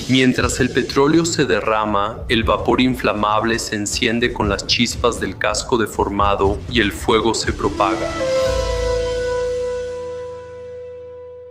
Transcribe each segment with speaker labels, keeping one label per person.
Speaker 1: Mientras el petróleo se derrama, el vapor inflamable se enciende con las chispas del casco deformado y el fuego se propaga.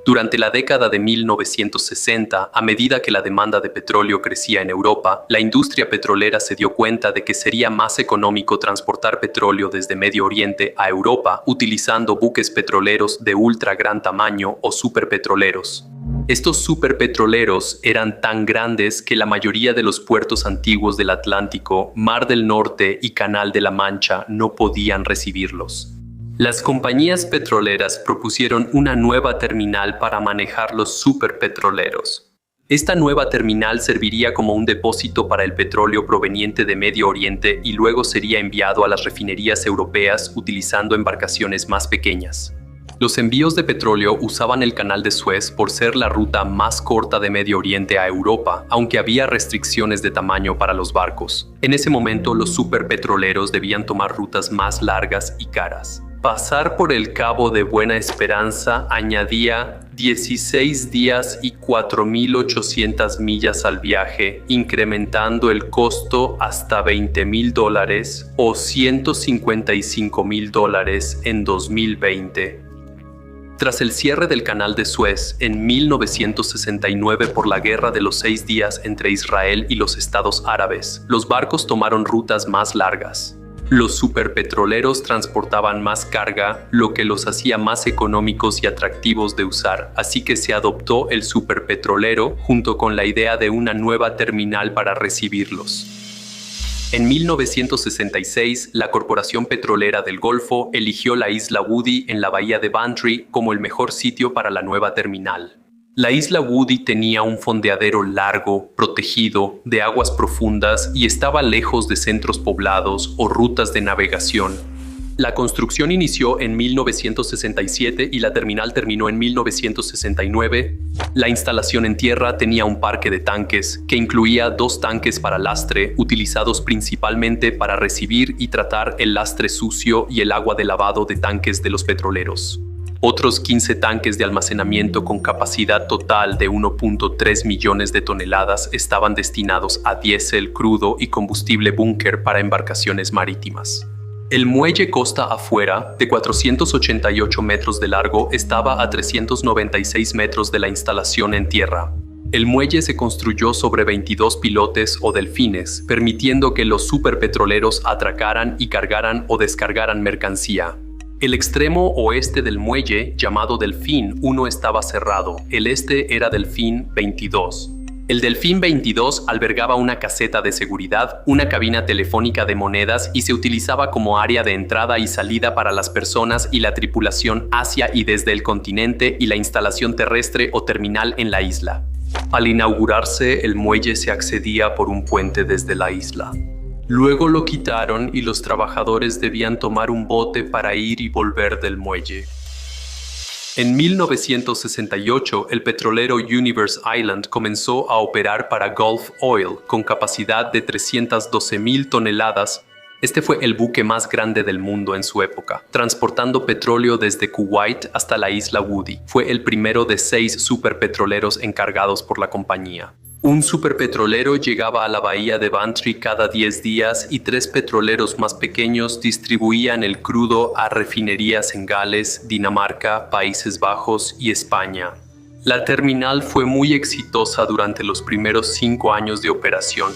Speaker 1: Durante la década de 1960, a medida que la demanda de petróleo crecía en Europa, la industria petrolera se dio cuenta de que sería más económico transportar petróleo desde Medio Oriente a Europa utilizando buques petroleros de ultra gran tamaño o superpetroleros. Estos superpetroleros eran tan grandes que la mayoría de los puertos antiguos del Atlántico, Mar del Norte y Canal de la Mancha no podían recibirlos. Las compañías petroleras propusieron una nueva terminal para manejar los superpetroleros. Esta nueva terminal serviría como un depósito para el petróleo proveniente de Medio Oriente y luego sería enviado a las refinerías europeas utilizando embarcaciones más pequeñas. Los envíos de petróleo usaban el Canal de Suez por ser la ruta más corta de Medio Oriente a Europa, aunque había restricciones de tamaño para los barcos. En ese momento, los superpetroleros debían tomar rutas más largas y caras. Pasar por el Cabo de Buena Esperanza añadía 16 días y 4.800 millas al viaje, incrementando el costo hasta $20,000 o $155,000 en 2020. Tras el cierre del Canal de Suez en 1969 por la Guerra de los 6 días entre Israel y los Estados Árabes, los barcos tomaron rutas más largas. Los superpetroleros transportaban más carga, lo que los hacía más económicos y atractivos de usar, así que se adoptó el superpetrolero junto con la idea de una nueva terminal para recibirlos. En 1966, la Corporación Petrolera del Golfo eligió la isla Woody en la bahía de Bantry como el mejor sitio para la nueva terminal. La isla Woody tenía un fondeadero largo, protegido, de aguas profundas y estaba lejos de centros poblados o rutas de navegación. La construcción inició en 1967 y la terminal terminó en 1969. La instalación en tierra tenía un parque de tanques, que incluía 2 tanques para lastre, utilizados principalmente para recibir y tratar el lastre sucio y el agua de lavado de tanques de los petroleros. Otros 15 tanques de almacenamiento con capacidad total de 1.3 millones de toneladas estaban destinados a diésel crudo y combustible búnker para embarcaciones marítimas. El muelle costa afuera, de 488 metros de largo, estaba a 396 metros de la instalación en tierra. El muelle se construyó sobre 22 pilotes o delfines, permitiendo que los superpetroleros atracaran y cargaran o descargaran mercancía. El extremo oeste del muelle, llamado Delfín 1, estaba cerrado. El este era Delfín 22. El Delfín 22 albergaba una caseta de seguridad, una cabina telefónica de monedas y se utilizaba como área de entrada y salida para las personas y la tripulación hacia y desde el continente y la instalación terrestre o terminal en la isla. Al inaugurarse, el muelle se accedía por un puente desde la isla. Luego lo quitaron y los trabajadores debían tomar un bote para ir y volver del muelle. En 1968, el petrolero Universe Island comenzó a operar para Gulf Oil con capacidad de 312,000 toneladas. Este fue el buque más grande del mundo en su época, transportando petróleo desde Kuwait hasta la isla Woody. Fue el primero de 6 superpetroleros encargados por la compañía. Un superpetrolero llegaba a la bahía de Bantry cada 10 días y 3 petroleros más pequeños distribuían el crudo a refinerías en Gales, Dinamarca, Países Bajos y España. La terminal fue muy exitosa durante los primeros 5 años de operación.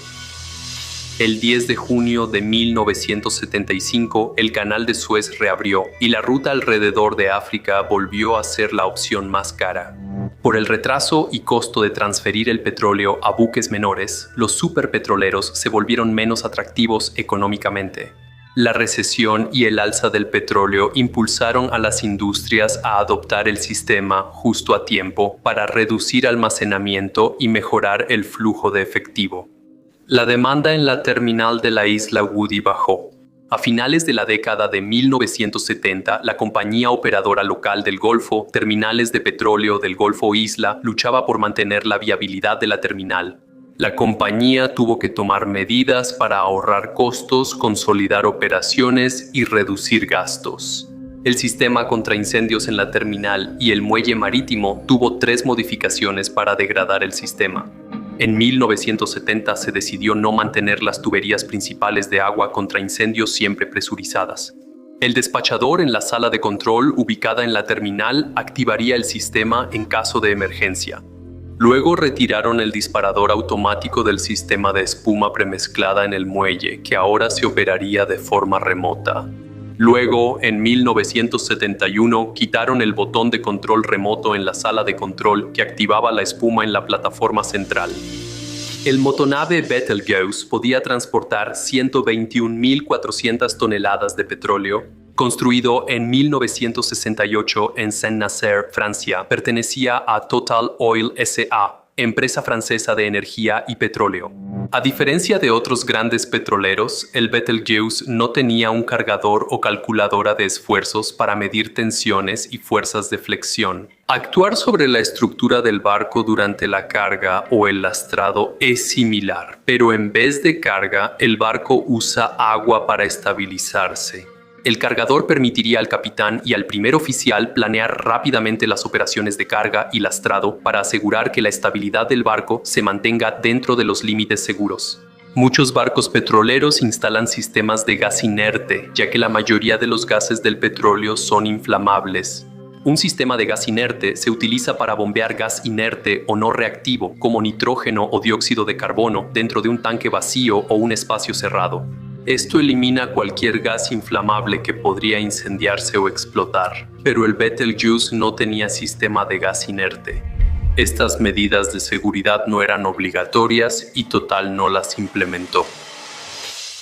Speaker 1: El 10 de junio de 1975, el Canal de Suez reabrió y la ruta alrededor de África volvió a ser la opción más cara. Por el retraso y costo de transferir el petróleo a buques menores, los superpetroleros se volvieron menos atractivos económicamente. La recesión y el alza del petróleo impulsaron a las industrias a adoptar el sistema justo a tiempo para reducir almacenamiento y mejorar el flujo de efectivo. La demanda en la terminal de la isla Woody bajó. A finales de la década de 1970, la compañía operadora local del Golfo, Terminales de Petróleo del Golfo Isla, luchaba por mantener la viabilidad de la terminal. La compañía tuvo que tomar medidas para ahorrar costos, consolidar operaciones y reducir gastos. El sistema contra incendios en la terminal y el muelle marítimo tuvo 3 modificaciones para degradar el sistema. En 1970 se decidió no mantener las tuberías principales de agua contra incendios siempre presurizadas. El despachador en la sala de control ubicada en la terminal activaría el sistema en caso de emergencia. Luego retiraron el disparador automático del sistema de espuma premezclada en el muelle, que ahora se operaría de forma remota. Luego, en 1971, quitaron el botón de control remoto en la sala de control que activaba la espuma en la plataforma central. El motonave Betelgeuse podía transportar 121.400 toneladas de petróleo. Construido en 1968 en Saint-Nazaire, Francia, pertenecía a Total Oil S.A., empresa francesa de energía y petróleo. A diferencia de otros grandes petroleros, el Betelgeuse no tenía un cargador o calculadora de esfuerzos para medir tensiones y fuerzas de flexión. Actuar sobre la estructura del barco durante la carga o el lastrado es similar, pero en vez de carga, el barco usa agua para estabilizarse. El cargador permitiría al capitán y al primer oficial planear rápidamente las operaciones de carga y lastrado para asegurar que la estabilidad del barco se mantenga dentro de los límites seguros. Muchos barcos petroleros instalan sistemas de gas inerte, ya que la mayoría de los gases del petróleo son inflamables. Un sistema de gas inerte se utiliza para bombear gas inerte o no reactivo, como nitrógeno o dióxido de carbono, dentro de un tanque vacío o un espacio cerrado. Esto elimina cualquier gas inflamable que podría incendiarse o explotar, pero el Betelgeuse no tenía sistema de gas inerte. Estas medidas de seguridad no eran obligatorias y Total no las implementó.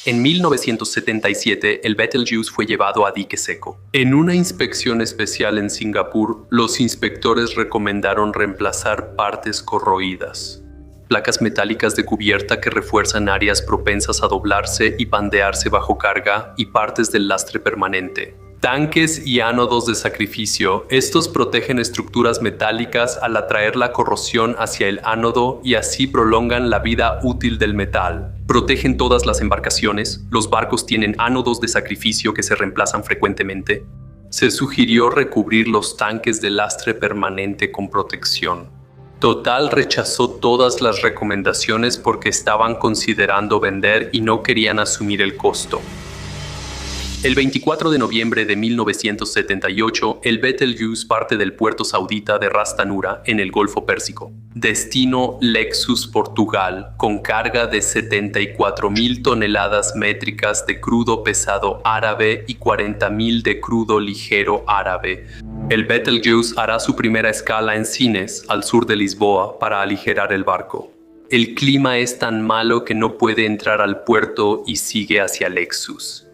Speaker 1: En 1977, el Betelgeuse fue llevado a dique seco. En una inspección especial en Singapur, los inspectores recomendaron reemplazar partes corroídas, placas metálicas de cubierta que refuerzan áreas propensas a doblarse y pandearse bajo carga y partes del lastre permanente. Tanques y ánodos de sacrificio. Estos protegen estructuras metálicas al atraer la corrosión hacia el ánodo y así prolongan la vida útil del metal. Protegen todas las embarcaciones. Los barcos tienen ánodos de sacrificio que se reemplazan frecuentemente. Se sugirió recubrir los tanques de lastre permanente con protección. Total rechazó todas las recomendaciones porque estaban considerando vender y no querían asumir el costo. El 24 de noviembre de 1978, el Betelgeuse parte del puerto saudita de Ras Tanura en el Golfo Pérsico. Destino Lexus, Portugal, con carga de 74.000 toneladas métricas de crudo pesado árabe y 40.000 de crudo ligero árabe. El Betelgeuse hará su primera escala en Sines, al sur de Lisboa, para aligerar el barco. El clima es tan malo que no puede entrar al puerto y sigue hacia Lexus.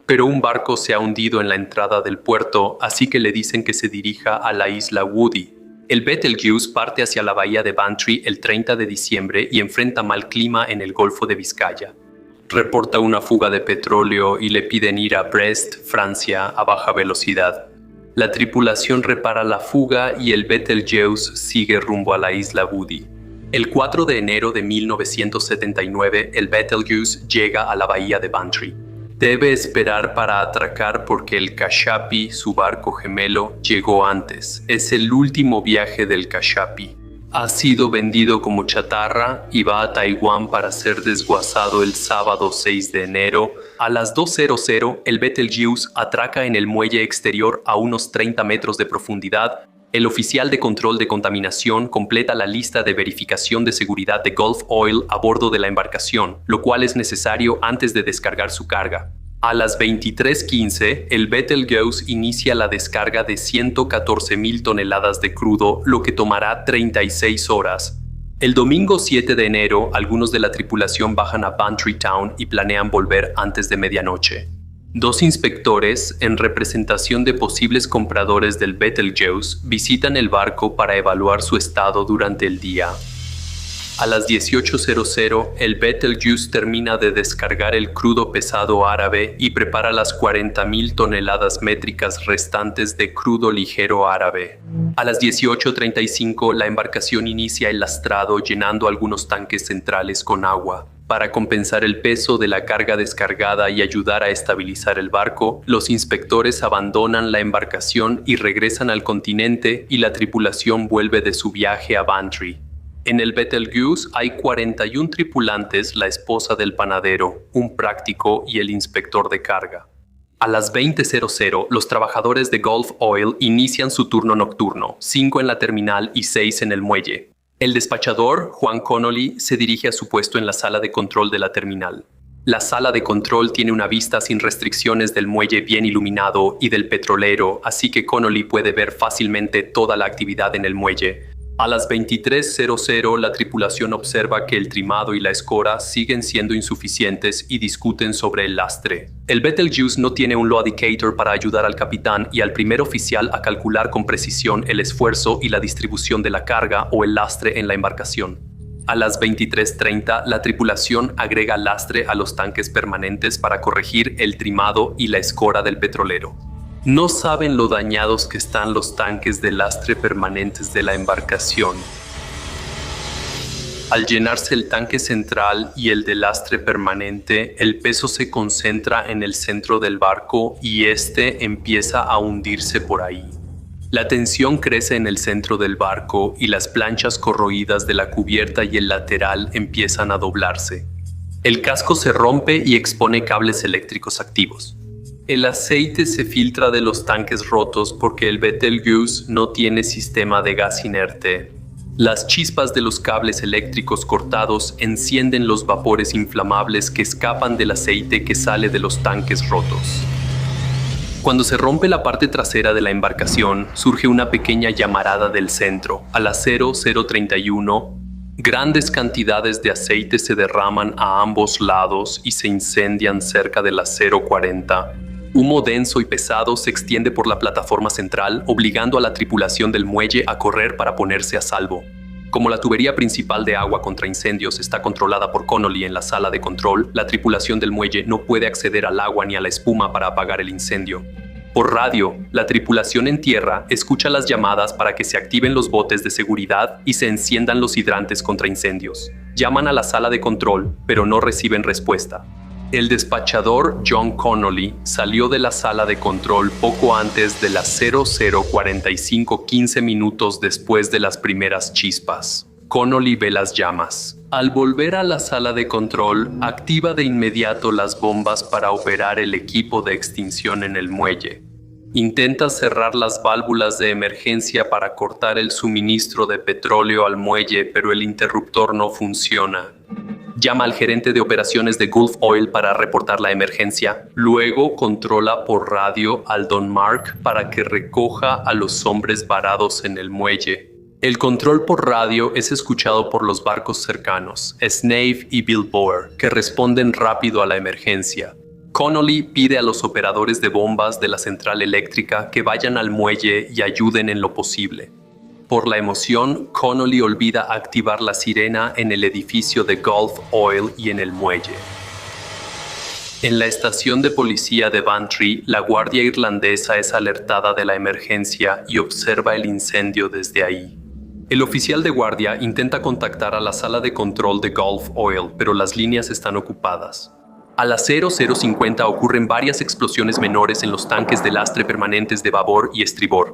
Speaker 1: Pero un barco se ha hundido en la entrada del puerto, así que le dicen que se dirija a la isla Woody. El Betelgeuse parte hacia la bahía de Bantry el 30 de diciembre y enfrenta mal clima en el Golfo de Vizcaya. Reporta una fuga de petróleo y le piden ir a Brest, Francia, a baja velocidad. La tripulación repara la fuga y el Betelgeuse sigue rumbo a la isla Woody. El 4 de enero de 1979, el Betelgeuse llega a la bahía de Bantry. Debe esperar para atracar porque el Kashapi, su barco gemelo, llegó antes. Es el último viaje del Kashapi. Ha sido vendido como chatarra y va a Taiwán para ser desguazado el sábado 6 de enero. A las 2:00, el Betelgeuse atraca en el muelle exterior a unos 30 metros de profundidad. El oficial de control de contaminación completa la lista de verificación de seguridad de Gulf Oil a bordo de la embarcación, lo cual es necesario antes de descargar su carga. A las 23:15, el Betelgeuse inicia la descarga de 114.000 toneladas de crudo, lo que tomará 36 horas. El domingo 7 de enero, algunos de la tripulación bajan a Bantry Town y planean volver antes de medianoche. Dos inspectores, en representación de posibles compradores del Betelgeuse, visitan el barco para evaluar su estado durante el día. A las 18:00, el Betelgeuse termina de descargar el crudo pesado árabe y prepara las 40.000 toneladas métricas restantes de crudo ligero árabe. A las 18:35, la embarcación inicia el lastrado llenando algunos tanques centrales con agua. Para compensar el peso de la carga descargada y ayudar a estabilizar el barco, los inspectores abandonan la embarcación y regresan al continente y la tripulación vuelve de su viaje a Bantry. En el Betelgeuse hay 41 tripulantes, la esposa del panadero, un práctico y el inspector de carga. A las 20:00, los trabajadores de Gulf Oil inician su turno nocturno, 5 en la terminal y 6 en el muelle. El despachador, Juan Connolly, se dirige a su puesto en la sala de control de la terminal. La sala de control tiene una vista sin restricciones del muelle bien iluminado y del petrolero, así que Connolly puede ver fácilmente toda la actividad en el muelle. A las 23:00, la tripulación observa que el trimado y la escora siguen siendo insuficientes y discuten sobre el lastre. El Betelgeuse no tiene un loadicator para ayudar al capitán y al primer oficial a calcular con precisión el esfuerzo y la distribución de la carga o el lastre en la embarcación. A las 23:30, la tripulación agrega lastre a los tanques permanentes para corregir el trimado y la escora del petrolero. No saben lo dañados que están los tanques de lastre permanentes de la embarcación. Al llenarse el tanque central y el de lastre permanente, el peso se concentra en el centro del barco y este empieza a hundirse por ahí. La tensión crece en el centro del barco y las planchas corroídas de la cubierta y el lateral empiezan a doblarse. El casco se rompe y expone cables eléctricos activos. El aceite se filtra de los tanques rotos porque el Betelgeuse no tiene sistema de gas inerte. Las chispas de los cables eléctricos cortados encienden los vapores inflamables que escapan del aceite que sale de los tanques rotos. Cuando se rompe la parte trasera de la embarcación, surge una pequeña llamarada del centro. A las 00:31, grandes cantidades de aceite se derraman a ambos lados y se incendian cerca de las 0:40. Humo denso y pesado se extiende por la plataforma central, obligando a la tripulación del muelle a correr para ponerse a salvo. Como la tubería principal de agua contra incendios está controlada por Connolly en la sala de control, la tripulación del muelle no puede acceder al agua ni a la espuma para apagar el incendio. Por radio, la tripulación en tierra escucha las llamadas para que se activen los botes de seguridad y se enciendan los hidrantes contra incendios. Llaman a la sala de control, pero no reciben respuesta. El despachador John Connolly salió de la sala de control poco antes de las 00:45, 15 minutos después de las primeras chispas. Connolly ve las llamas. Al volver a la sala de control, activa de inmediato las bombas para operar el equipo de extinción en el muelle. Intenta cerrar las válvulas de emergencia para cortar el suministro de petróleo al muelle, pero el interruptor no funciona. Llama al gerente de operaciones de Gulf Oil para reportar la emergencia. Luego controla por radio al Don Mark para que recoja a los hombres varados en el muelle. El control por radio es escuchado por los barcos cercanos, Snave y Bilboer, que responden rápido a la emergencia. Connolly pide a los operadores de bombas de la central eléctrica que vayan al muelle y ayuden en lo posible. Por la emoción, Connolly olvida activar la sirena en el edificio de Gulf Oil y en el muelle. En la estación de policía de Bantry, la guardia irlandesa es alertada de la emergencia y observa el incendio desde ahí. El oficial de guardia intenta contactar a la sala de control de Gulf Oil, pero las líneas están ocupadas. A las 00:50 ocurren varias explosiones menores en los tanques de lastre permanentes de babor y estribor.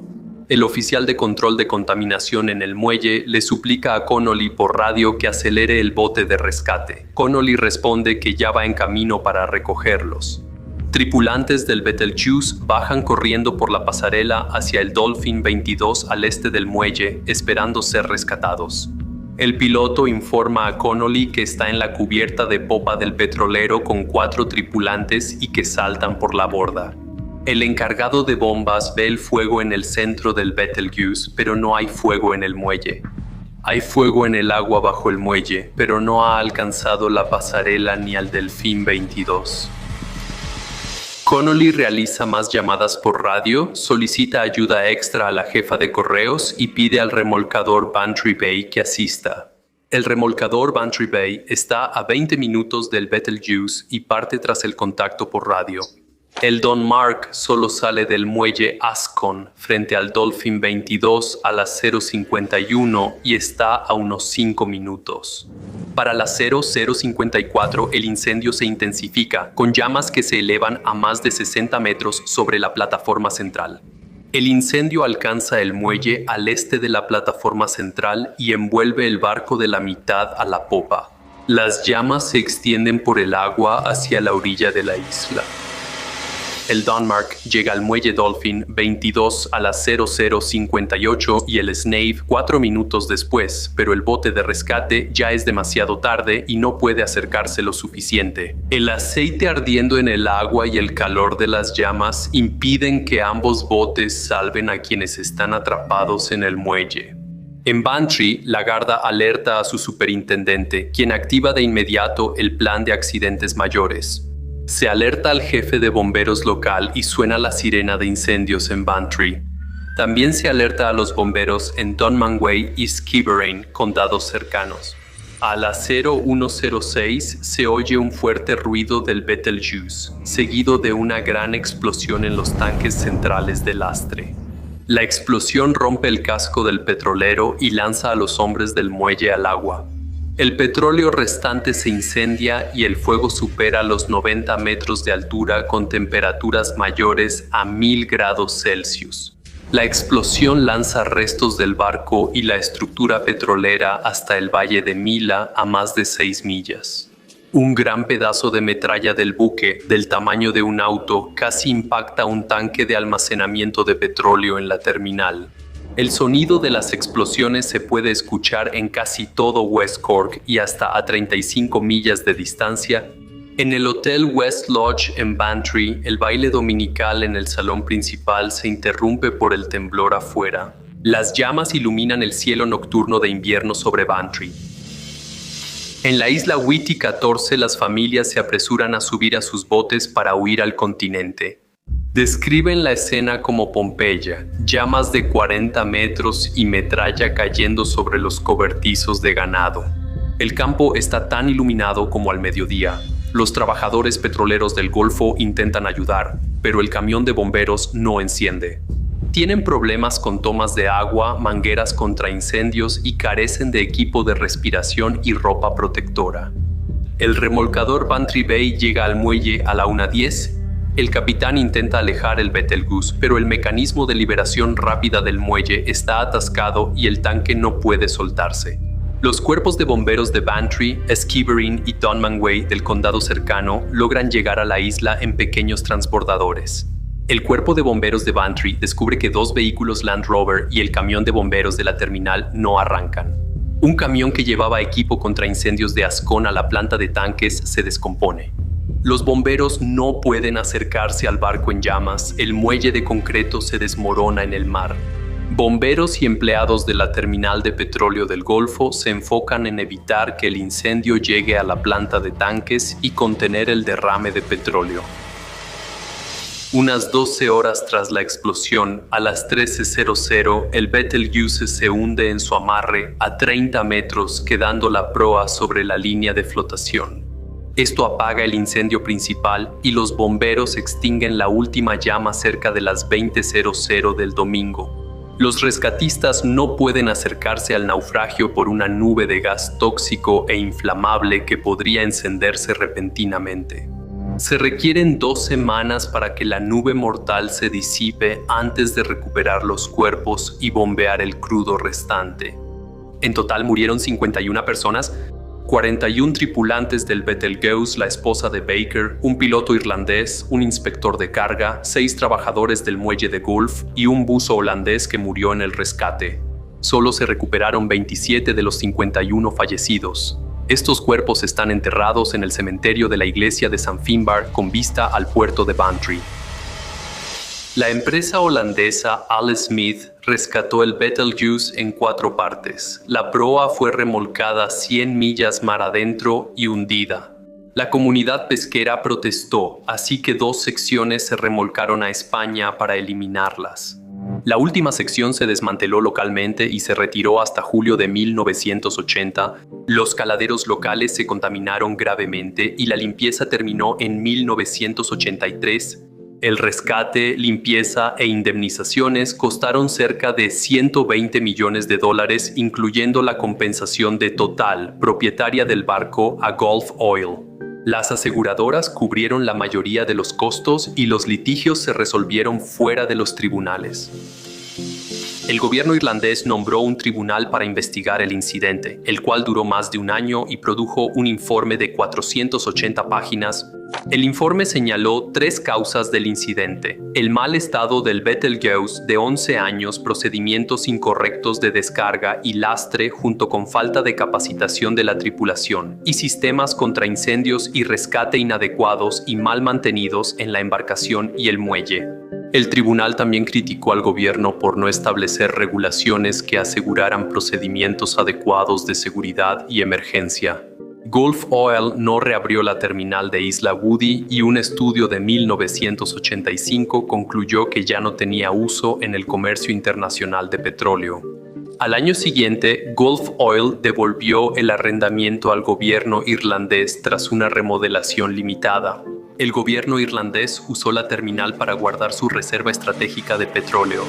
Speaker 1: El oficial de control de contaminación en el muelle le suplica a Connolly por radio que acelere el bote de rescate. Connolly responde que ya va en camino para recogerlos. Tripulantes del Betelgeuse bajan corriendo por la pasarela hacia el Dolphin 22 al este del muelle, esperando ser rescatados. El piloto informa a Connolly que está en la cubierta de popa del petrolero con 4 tripulantes y que saltan por la borda. El encargado de bombas ve el fuego en el centro del Betelgeuse, pero no hay fuego en el muelle. Hay fuego en el agua bajo el muelle, pero no ha alcanzado la pasarela ni al Delfín 22. Connolly realiza más llamadas por radio, solicita ayuda extra a la jefa de correos y pide al remolcador Bantry Bay que asista. El remolcador Bantry Bay está a 20 minutos del Betelgeuse y parte tras el contacto por radio. El Don Mark solo sale del muelle Ascon frente al Dolphin 22 a las 00:51 y está a unos 5 minutos. Para las 00:54 el incendio se intensifica, con llamas que se elevan a más de 60 metros sobre la plataforma central. El incendio alcanza el muelle al este de la plataforma central y envuelve el barco de la mitad a la popa. Las llamas se extienden por el agua hacia la orilla de la isla. El Denmark llega al muelle Dolphin 22 a las 00:58 y el Snave 4 minutos después, pero el bote de rescate ya es demasiado tarde y no puede acercarse lo suficiente. El aceite ardiendo en el agua y el calor de las llamas impiden que ambos botes salven a quienes están atrapados en el muelle. En Bantry, la Garda alerta a su superintendente, quien activa de inmediato el plan de accidentes mayores. Se alerta al jefe de bomberos local y suena la sirena de incendios en Bantry. También se alerta a los bomberos en Dunmanway y Skibbereen, condados cercanos. A las 01:06 se oye un fuerte ruido del Betelgeuse, seguido de una gran explosión en los tanques centrales del lastre. La explosión rompe el casco del petrolero y lanza a los hombres del muelle al agua. El petróleo restante se incendia y el fuego supera los 90 metros de altura con temperaturas mayores a 1000 grados Celsius. La explosión lanza restos del barco y la estructura petrolera hasta el valle de Mila a más de 6 millas. Un gran pedazo de metralla del buque, del tamaño de un auto, casi impacta un tanque de almacenamiento de petróleo en la terminal. El sonido de las explosiones se puede escuchar en casi todo West Cork y hasta a 35 millas de distancia. En el Hotel West Lodge en Bantry, el baile dominical en el salón principal se interrumpe por el temblor afuera. Las llamas iluminan el cielo nocturno de invierno sobre Bantry. En la isla Whidbey 14, las familias se apresuran a subir a sus botes para huir al continente. Describen la escena como Pompeya, llamas de 40 metros y metralla cayendo sobre los cobertizos de ganado. El campo está tan iluminado como al mediodía. Los trabajadores petroleros del Golfo intentan ayudar, pero el camión de bomberos no enciende. Tienen problemas con tomas de agua, mangueras contra incendios y carecen de equipo de respiración y ropa protectora. El remolcador Bantry Bay llega al muelle a la 1:10. El capitán intenta alejar el Betelgeuse, pero el mecanismo de liberación rápida del muelle está atascado y el tanque no puede soltarse. Los cuerpos de bomberos de Bantry, Skibbereen y Dunmanway del condado cercano logran llegar a la isla en pequeños transbordadores. El cuerpo de bomberos de Bantry descubre que 2 vehículos Land Rover y el camión de bomberos de la terminal no arrancan. Un camión que llevaba equipo contra incendios de Ascon a la planta de tanques se descompone. Los bomberos no pueden acercarse al barco en llamas, el muelle de concreto se desmorona en el mar. Bomberos y empleados de la terminal de petróleo del Golfo se enfocan en evitar que el incendio llegue a la planta de tanques y contener el derrame de petróleo. Unas 12 horas tras la explosión, a las 13:00, el Betelgeuse se hunde en su amarre a 30 metros, quedando la proa sobre la línea de flotación. Esto apaga el incendio principal y los bomberos extinguen la última llama cerca de las 20:00 del domingo. Los rescatistas no pueden acercarse al naufragio por una nube de gas tóxico e inflamable que podría encenderse repentinamente. Se requieren 2 semanas para que la nube mortal se disipe antes de recuperar los cuerpos y bombear el crudo restante. En total murieron 51 personas, 41 tripulantes del Betelgeuse, la esposa de Baker, un piloto irlandés, un inspector de carga, 6 trabajadores del muelle de Gulf y un buzo holandés que murió en el rescate. Solo se recuperaron 27 de los 51 fallecidos. Estos cuerpos están enterrados en el cementerio de la iglesia de San Finbar con vista al puerto de Bantry. La empresa holandesa Ale Smith rescató el Betelgeuse en 4 partes. La proa fue remolcada 100 millas mar adentro y hundida. La comunidad pesquera protestó, así que 2 secciones se remolcaron a España para eliminarlas. La última sección se desmanteló localmente y se retiró hasta julio de 1980. Los caladeros locales se contaminaron gravemente y la limpieza terminó en 1983. El rescate, limpieza e indemnizaciones costaron cerca de $120 millones, incluyendo la compensación de Total, propietaria del barco, a Gulf Oil. Las aseguradoras cubrieron la mayoría de los costos y los litigios se resolvieron fuera de los tribunales. El gobierno irlandés nombró un tribunal para investigar el incidente, el cual duró más de un año y produjo un informe de 480 páginas. El informe señaló 3 causas del incidente: el mal estado del Betelgeuse de 11 años, procedimientos incorrectos de descarga y lastre junto con falta de capacitación de la tripulación, y sistemas contra incendios y rescate inadecuados y mal mantenidos en la embarcación y el muelle. El tribunal también criticó al gobierno por no establecer regulaciones que aseguraran procedimientos adecuados de seguridad y emergencia. Gulf Oil no reabrió la terminal de Isla Woody y un estudio de 1985 concluyó que ya no tenía uso en el comercio internacional de petróleo. Al año siguiente, Gulf Oil devolvió el arrendamiento al gobierno irlandés tras una remodelación limitada. El gobierno irlandés usó la terminal para guardar su reserva estratégica de petróleo.